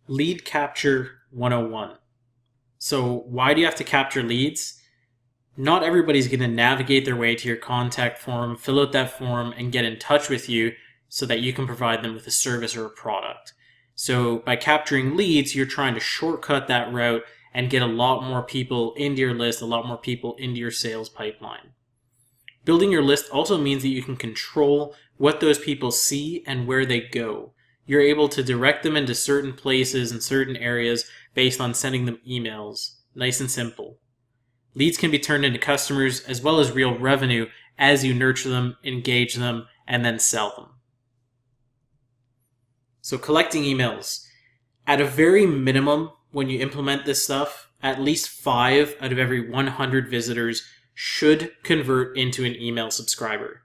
Lead Capture 101. So why do you have to capture leads? Not everybody's going to navigate their way to your contact form, fill out that form, and get in touch with you so that you can provide them with a service or a product. So by capturing leads, you're trying to shortcut that route and get a lot more people into your list, a lot more people into your sales pipeline. Building your list also means that you can control what those people see and where they go. You're able to direct them into certain places and certain areas based on sending them emails. Nice and simple. Leads can be turned into customers as well as real revenue as you nurture them, engage them, and then sell them. So collecting emails. At a very minimum, when you implement this stuff, at least 5 out of every 100 visitors should convert into an email subscriber.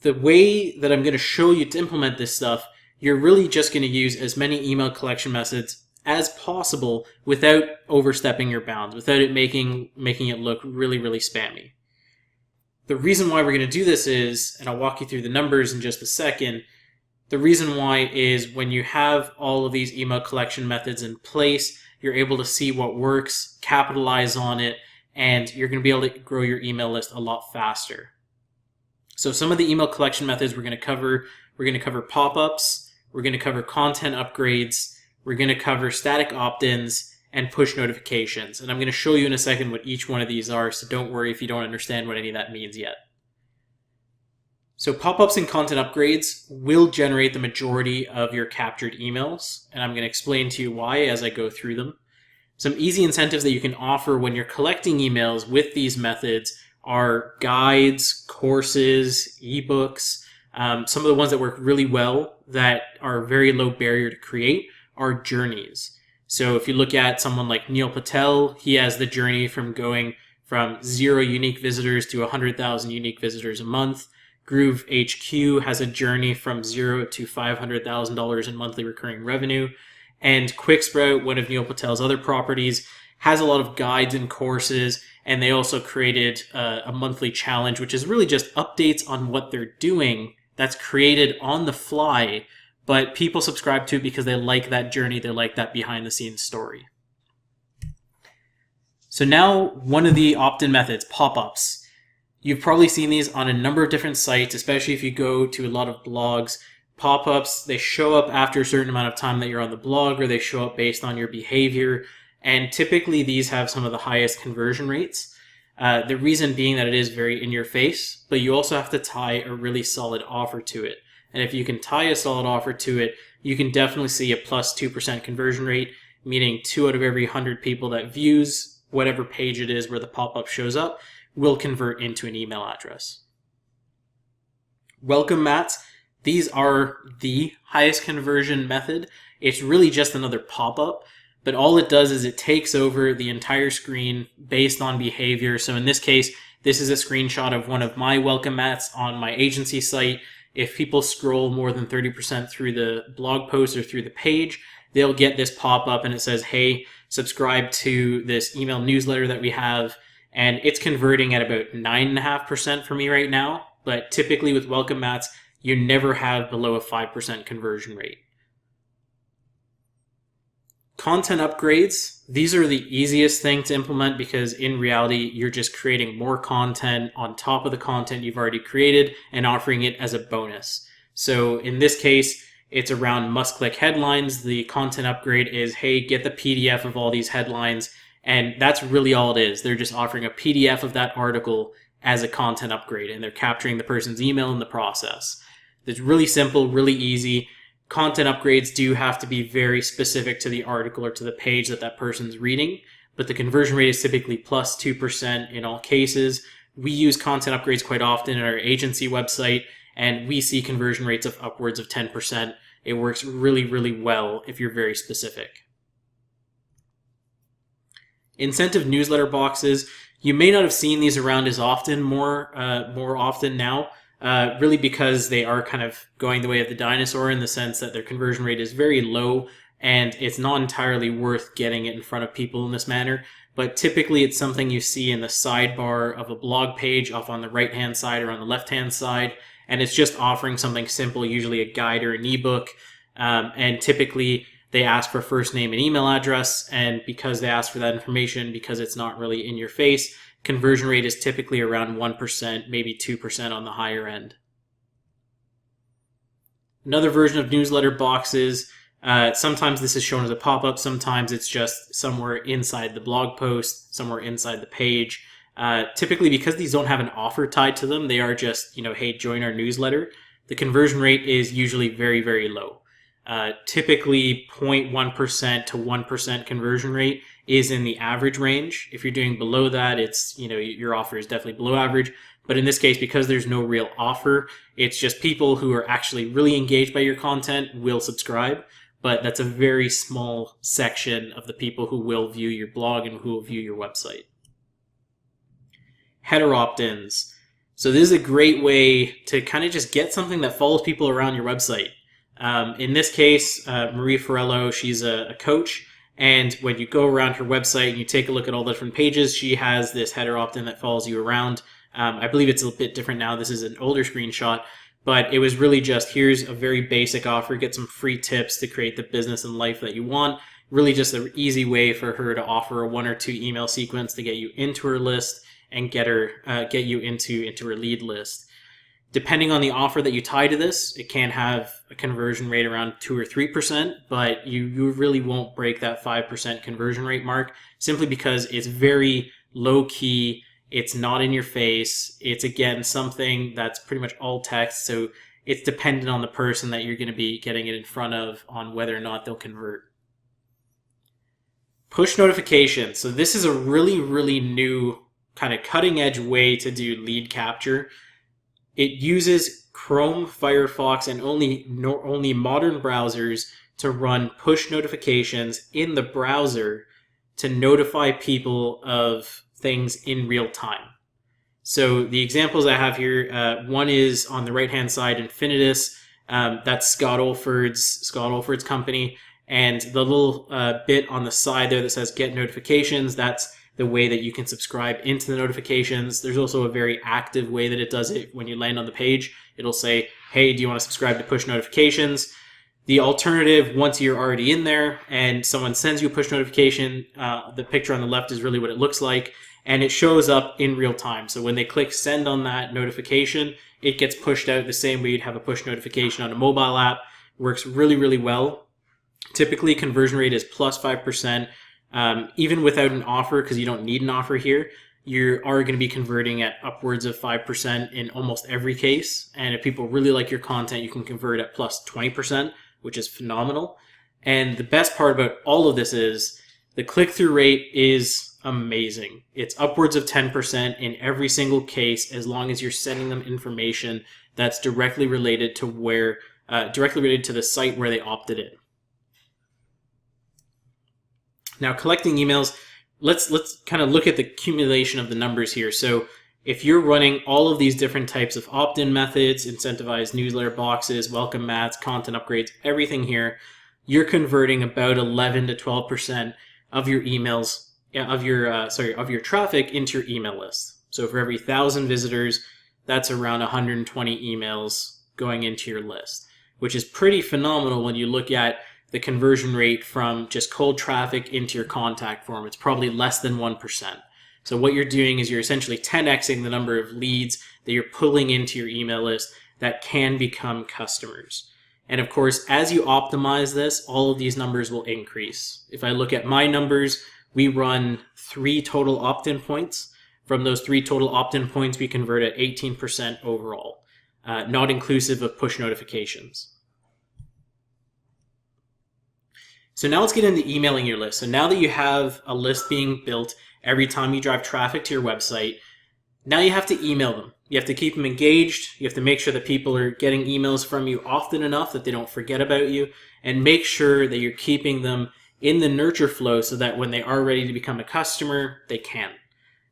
The way that I'm going to show you to implement this stuff, you're really just going to use as many email collection methods as possible without overstepping your bounds, without it making it look really, really spammy. The reason why we're going to do this is, and I'll walk you through the numbers in just a second, the reason why is when you have all of these email collection methods in place, you're able to see what works, capitalize on it, and you're going to be able to grow your email list a lot faster. So some of the email collection methods we're going to cover pop-ups, we're going to cover content upgrades, we're going to cover static opt-ins, and push notifications. And I'm going to show you in a second what each one of these are, so don't worry if you don't understand what any of that means yet. So pop-ups and content upgrades will generate the majority of your captured emails, and I'm going to explain to you why as I go through them. Some easy incentives that you can offer when you're collecting emails with these methods are guides, courses, ebooks. Some of the ones that work really well that are very low barrier to create are journeys. So if you look at someone like Neil Patel, he has the journey from going from 0 unique visitors to 100,000 unique visitors a month. Groove HQ has a journey from 0 to $500,000 in monthly recurring revenue. And QuickSprout, one of Neil Patel's other properties, has a lot of guides and courses, and they also created a monthly challenge, which is really just updates on what they're doing that's created on the fly, but people subscribe to it because they like that journey, they like that behind-the-scenes story. So now, one of the opt-in methods, pop-ups. You've probably seen these on a number of different sites, especially if you go to a lot of blogs. Pop-ups, they show up after a certain amount of time that you're on the blog, or they show up based on your behavior. And typically these have some of the highest conversion rates. The reason being that it is very in your face, but you also have to tie a really solid offer to it. And if you can tie a solid offer to it, you can definitely see a plus 2% conversion rate, meaning 2 out of every 100 people that views whatever page it is where the pop-up shows up will convert into an email address. Welcome mats. These are the highest conversion method. It's really just another pop-up, but all it does is it takes over the entire screen based on behavior. So in this case, this is a screenshot of one of my welcome mats on my agency site. If people scroll more than 30% through the blog post or through the page, they'll get this pop-up and it says, hey, subscribe to this email newsletter that we have. And it's converting at about 9.5% for me right now. But typically with welcome mats, you never have below a 5% conversion rate. Content upgrades, these are the easiest thing to implement because in reality, you're just creating more content on top of the content you've already created and offering it as a bonus. So in this case, it's around must-click headlines. The content upgrade is, hey, get the PDF of all these headlines. And that's really all it is. They're just offering a PDF of that article as a content upgrade, and they're capturing the person's email in the process. It's really simple, really easy. Content upgrades do have to be very specific to the article or to the page that that person's reading, but the conversion rate is typically plus 2% in all cases. We use content upgrades quite often in our agency website, and we see conversion rates of upwards of 10%. It works really, really well if you're very specific. Incentive newsletter boxes. You may not have seen these around as often, more often now, really because they are kind of going the way of the dinosaur in the sense that their conversion rate is very low and it's not entirely worth getting it in front of people in this manner. But typically it's something you see in the sidebar of a blog page off on the right-hand side or on the left-hand side, and it's just offering something simple, usually a guide or an ebook. And typically they ask for first name and email address, and because they ask for that information, because it's not really in your face, conversion rate is typically around 1%, maybe 2% on the higher end. Another version of newsletter boxes, sometimes this is shown as a pop-up, sometimes it's just somewhere inside the blog post, somewhere inside the page. Typically, because these don't have an offer tied to them, they are just, hey, join our newsletter. The conversion rate is usually very, very low. Typically 0.1% to 1% conversion rate is in the average range. If you're doing below that, it's, your offer is definitely below average. But in this case, because there's no real offer, it's just people who are actually really engaged by your content will subscribe. But that's a very small section of the people who will view your blog and who will view your website. Header opt-ins. So this is a great way to kind of just get something that follows people around your website. In this case, Marie Forello, she's a coach, and when you go around her website and you take a look at all the different pages, she has this header opt-in that follows you around. I believe it's a bit different now. This is an older screenshot, but it was really just, here's a very basic offer, get some free tips to create the business and life that you want. Really just an easy way for her to offer a 1 or 2 email sequence to get you into her list and get you into her lead list. Depending on the offer that you tie to this, it can have a conversion rate around 2 or 3%, but you really won't break that 5% conversion rate mark simply because it's very low key. It's not in your face. It's, again, something that's pretty much all text. So it's dependent on the person that you're going to be getting it in front of on whether or not they'll convert. Push notifications. So this is a really, really new kind of cutting edge way to do lead capture. It uses Chrome, Firefox, and only modern browsers to run push notifications in the browser to notify people of things in real time. So the examples I have here, one is on the right-hand side, Infinitus. That's Scott Olford's company. And the little bit on the side there that says get notifications, that's the way that you can subscribe into the notifications. There's also a very active way that it does it. When you land on the page, it'll say, hey, do you want to subscribe to push notifications? The alternative, once you're already in there and someone sends you a push notification, the picture on the left is really what it looks like, and it shows up in real time. So when they click send on that notification, it gets pushed out the same way you'd have a push notification on a mobile app. Works really, really well. Typically, conversion rate is plus 5%. Even without an offer, because you don't need an offer here, you are going to be converting at upwards of 5% in almost every case. And if people really like your content, you can convert at plus 20%, which is phenomenal. And the best part about all of this is the click-through rate is amazing. It's upwards of 10% in every single case, as long as you're sending them information that's directly related to the site where they opted in. Now, collecting emails, let's kind of look at the accumulation of the numbers here. So if you're running all of these different types of opt-in methods, incentivized newsletter boxes, welcome mats, content upgrades, everything here, you're converting about 11 to 12% of your emails, of your traffic into your email list. So for every 1,000 visitors, that's around 120 emails going into your list, which is pretty phenomenal when you look at the conversion rate from just cold traffic into your contact form. It's probably less than 1%. So what you're doing is you're essentially 10xing the number of leads that you're pulling into your email list that can become customers. And of course, as you optimize this, all of these numbers will increase. If I look at my numbers, we run 3 total opt-in points. From those 3 total opt-in points, we convert at 18% overall, not inclusive of push notifications. So now let's get into emailing your list. So now that you have a list being built every time you drive traffic to your website, now you have to email them. You have to keep them engaged. You have to make sure that people are getting emails from you often enough that they don't forget about you, and make sure that you're keeping them in the nurture flow so that when they are ready to become a customer, they can.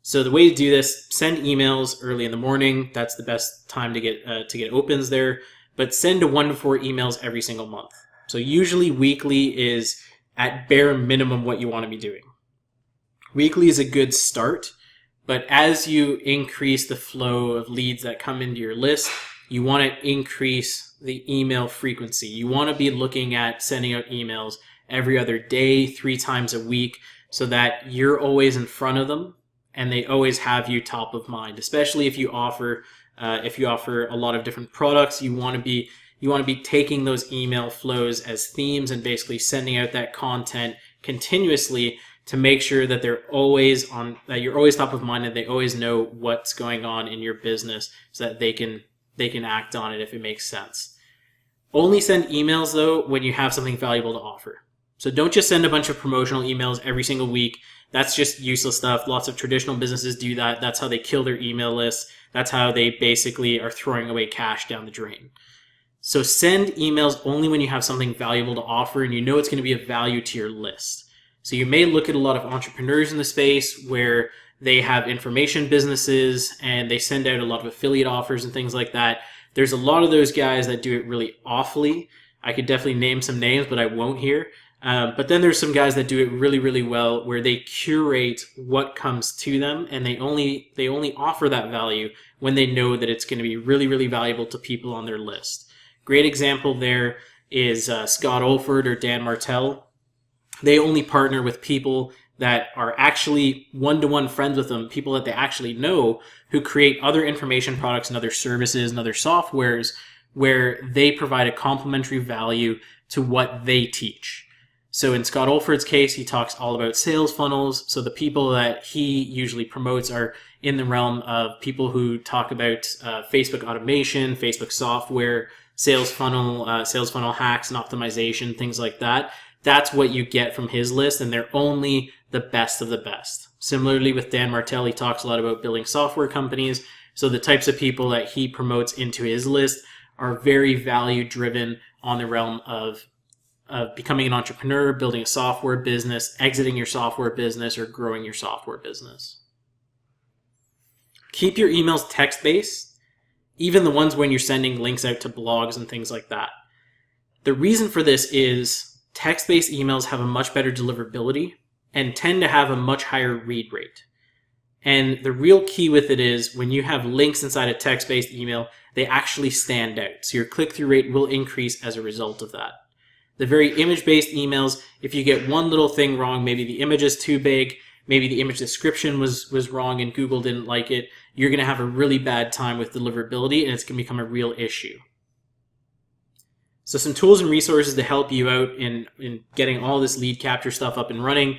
So the way to do this, send emails early in the morning. That's the best time to get opens there. But send 1 to 4 emails every single month. So usually weekly is at bare minimum what you want to be doing. Weekly is a good start, but as you increase the flow of leads that come into your list, you want to increase the email frequency. You want to be looking at sending out emails every other day, 3 times a week, so that you're always in front of them and they always have you top of mind. Especially if you offer a lot of different products, you want to be taking those email flows as themes and basically sending out that content continuously to make sure that they're always on, that you're always top of mind and they always know what's going on in your business so that they can act on it if it makes sense. Only send emails though when you have something valuable to offer. So don't just send a bunch of promotional emails every single week. That's just useless stuff. Lots of traditional businesses do that. That's how they kill their email lists. That's how they basically are throwing away cash down the drain. So send emails only when you have something valuable to offer and you know it's going to be of value to your list. So you may look at a lot of entrepreneurs in the space where they have information businesses and they send out a lot of affiliate offers and things like that. There's a lot of those guys that do it really awfully. I could definitely name some names, but I won't here. But then there's some guys that do it really, really well where they curate what comes to them and they only offer that value when they know that it's going to be really, really valuable to people on their list. Great example there is Scott Olford or Dan Martell. They only partner with people that are actually one-to-one friends with them, people that they actually know who create other information products and other services and other softwares where they provide a complementary value to what they teach. So in Scott Olford's case, he talks all about sales funnels. So the people that he usually promotes are in the realm of people who talk about Facebook automation, Facebook software, sales funnel hacks and optimization, things like that. That's what you get from his list, and they're only the best of the best. Similarly with Dan Martell, he talks a lot about building software companies. So the types of people that he promotes into his list are very value driven on the realm of becoming an entrepreneur, building a software business, exiting your software business, or growing your software business. Keep your emails text-based, even the ones when you're sending links out to blogs and things like that. The reason for this is text-based emails have a much better deliverability and tend to have a much higher read rate. And the real key with it is when you have links inside a text-based email, they actually stand out. So your click-through rate will increase as a result of that. The very image-based emails, if you get one little thing wrong, maybe the image is too big, maybe the image description was wrong and Google didn't like it, you're going to have a really bad time with deliverability and it's going to become a real issue. So some tools and resources to help you out in getting all this lead capture stuff up and running.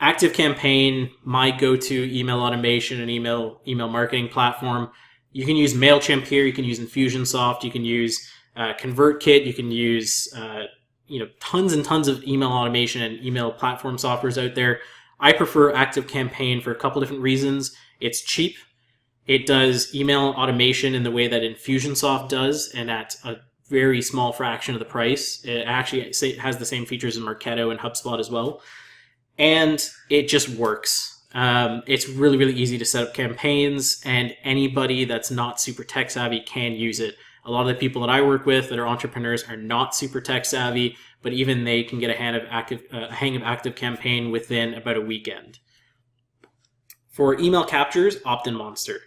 ActiveCampaign, my go-to email automation and email marketing platform. You can use MailChimp here. You can use Infusionsoft. You can use ConvertKit. You can use tons and tons of email automation and email platform softwares out there. I prefer ActiveCampaign for a couple different reasons. It's cheap. It does email automation in the way that Infusionsoft does, and at a very small fraction of the price. It actually has the same features as Marketo and HubSpot as well. And it just works. It's really, really easy to set up campaigns, and anybody that's not super tech savvy can use it. A lot of the people that I work with that are entrepreneurs are not super tech savvy, but even they can get a hang of ActiveCampaign within about a weekend. For email captures, Opt-in Monster.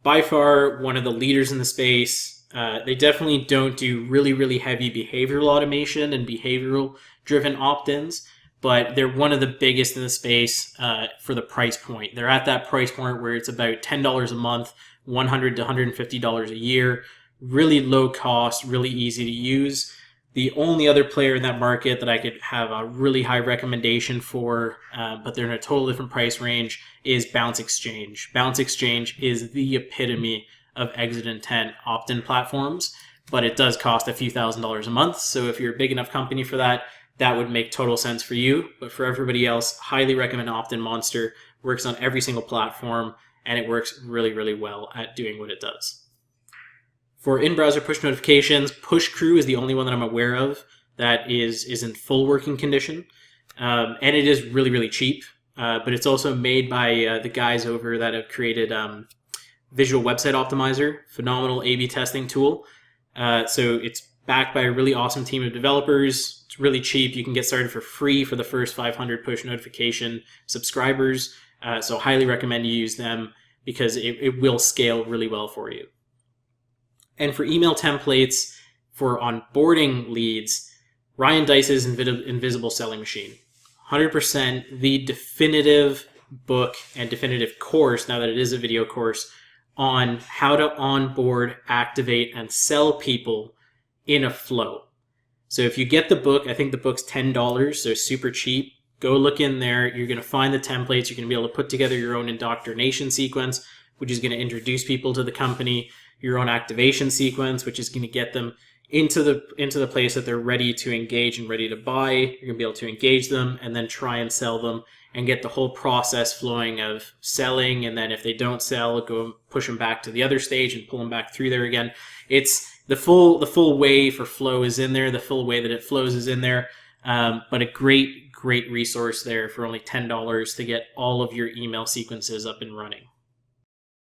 By far one of the leaders in the space. They definitely don't do really, really heavy behavioral automation and behavioral driven opt-ins, but they're one of the biggest in the space for the price point. They're at that price point where it's about $10 a month, $100 to $150 a year, really low cost, really easy to use. The only other player in that market that I could have a really high recommendation for, but they're in a total different price range, is Bounce Exchange. Bounce Exchange is the epitome of exit intent opt-in platforms, but it does cost a few $1,000s a month. So if you're a big enough company for that, that would make total sense for you. But for everybody else, highly recommend Opt-in Monster. Works on every single platform, and it works really, really well at doing what it does. For in-browser push notifications, Push-Crew is the only one that I'm aware of that is in full working condition. And it is really, really cheap. But it's also made by the guys over that have created Visual Website Optimizer, phenomenal A/B testing tool. So it's backed by a really awesome team of developers. It's really cheap. You can get started for free for the first 500 push notification subscribers. So highly recommend you use them because it will scale really well for you. And for email templates, for onboarding leads, Ryan Deiss's Invisible Selling Machine. 100% the definitive book and definitive course, now that it is a video course, on how to onboard, activate, and sell people in a flow. So if you get the book, I think the book's $10, so super cheap. Go look in there. You're going to find the templates. You're going to be able to put together your own indoctrination sequence, which is going to introduce people to the company, your own activation sequence, which is going to get them into the place that they're ready to engage and ready to buy. You're going to be able to engage them and then try and sell them and get the whole process flowing of selling. And then if they don't sell, go and push them back to the other stage and pull them back through there again. It's the full way for flow is in there. The full way that it flows is in there. But a great resource there for only $10 to get all of your email sequences up and running.